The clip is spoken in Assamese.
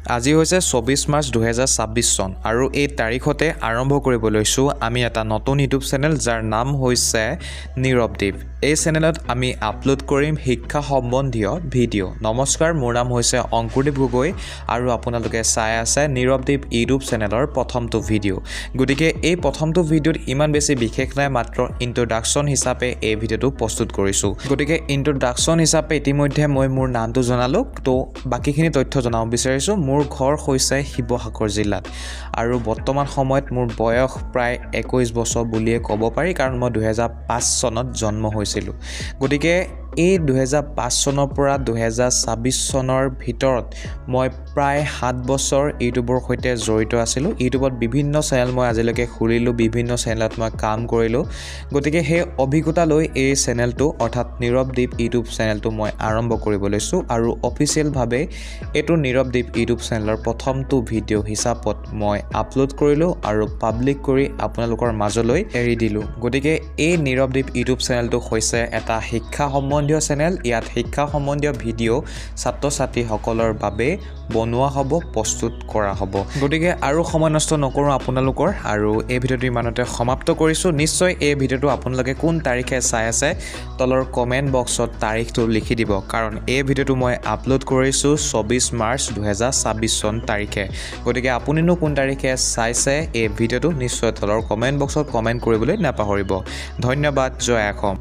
আজি হৈছে 24 মাৰ্চ 2026 চন আৰু এই তাৰিখতে আৰম্ভ কৰিব লৈছোঁ আমি এটা নতুন ইউটিউব চেনেল যাৰ নাম হৈছে নীৰৱদ্বীপ। এই চেনেলত আমি আপলোড কৰিম শিক্ষা সম্বন্ধীয় ভিডিঅ'। নমস্কাৰ, মোৰ নাম হৈছে অংকুৰদ্বীপ গগৈ আৰু আপোনালোকে চাই আছে নীৰৱদ্বীপ ইউটিউব চেনেলৰ প্ৰথমটো ভিডিঅ'। গতিকে এই প্ৰথমটো ভিডিঅ'ত ইমান বেছি বিশেষ নাই, মাত্ৰ ইন্ট্ৰডাকশ্যন হিচাপে এই ভিডিঅ'টো প্ৰস্তুত কৰিছোঁ। গতিকে ইন্ট্ৰডাকশ্যন হিচাপে ইতিমধ্যে মই মোৰ নামটো জনালোঁ, তো বাকীখিনি তথ্য জনাব বিচাৰিছোঁ। মোৰ ঘৰ হৈছে শিৱসাগৰ জিলাত আৰু বৰ্তমান সময়ত মোৰ বয়স প্ৰায় 21 বছৰ বুলিয়ে ক'ব পাৰি, কাৰণ মই 2005 চনত জন্ম হৈছিলোঁ। গতিকে এই 2005 চনৰ পৰা 2026 চনৰ ভিতৰত মই প্ৰায় 7 বছৰ ইউটিউবৰ সৈতে জড়িত আছিলোঁ। ইউটিউবত বিভিন্ন চেনেল মই আজিলৈকে খুলিলোঁ, বিভিন্ন চেনেলত মই কাম কৰিলোঁ। গতিকে সেই অভিজ্ঞতা লৈ এই চেনেলটো অৰ্থাৎ নীৰৱদ্বীপ ইউটিউব চেনেলটো মই আৰম্ভ কৰিব লৈছোঁ আৰু অফিচিয়েলভাৱে এইটো নীৰৱদ্বীপ ইউটিউব চেনেলৰ প্ৰথমটো ভিডিঅ' হিচাপত মই আপলোড কৰিলোঁ আৰু পাব্লিক কৰি আপোনালোকৰ মাজলৈ এৰি দিলোঁ। গতিকে এই নীৰৱদ্বীপ ইউটিউব চেনেলটো হৈছে এটা শিক্ষা সম্বন্ধীয় চেনেল। ইয়াত শিক্ষা সম্বন্ধীয় ভিডিঅ' ছাত্ৰ ছাত্ৰীসকলৰ বাবে বনোৱা হ'ব, প্ৰস্তুত কৰা হ'ব। গতিকে আৰু সময় নষ্ট নকৰোঁ আপোনালোকৰ, আৰু এই ভিডিঅ'টো ইমানতে সমাপ্ত কৰিছোঁ। নিশ্চয় এই ভিডিঅ'টো আপোনালোকে কোন তাৰিখে চাই আছে তলৰ কমেণ্ট বক্সত তাৰিখটো লিখি দিব, কাৰণ এই ভিডিঅ'টো মই আপলোড কৰিছোঁ 24 মাৰ্চ 2026 চন তাৰিখে। গতিকে আপুনিনো কোন তাৰিখে চাইছে এই ভিডিঅ'টো নিশ্চয় তলৰ কমেণ্ট বক্সত কমেণ্ট কৰিবলৈ নাপাহৰিব। ধন্যবাদ। জয় অসম।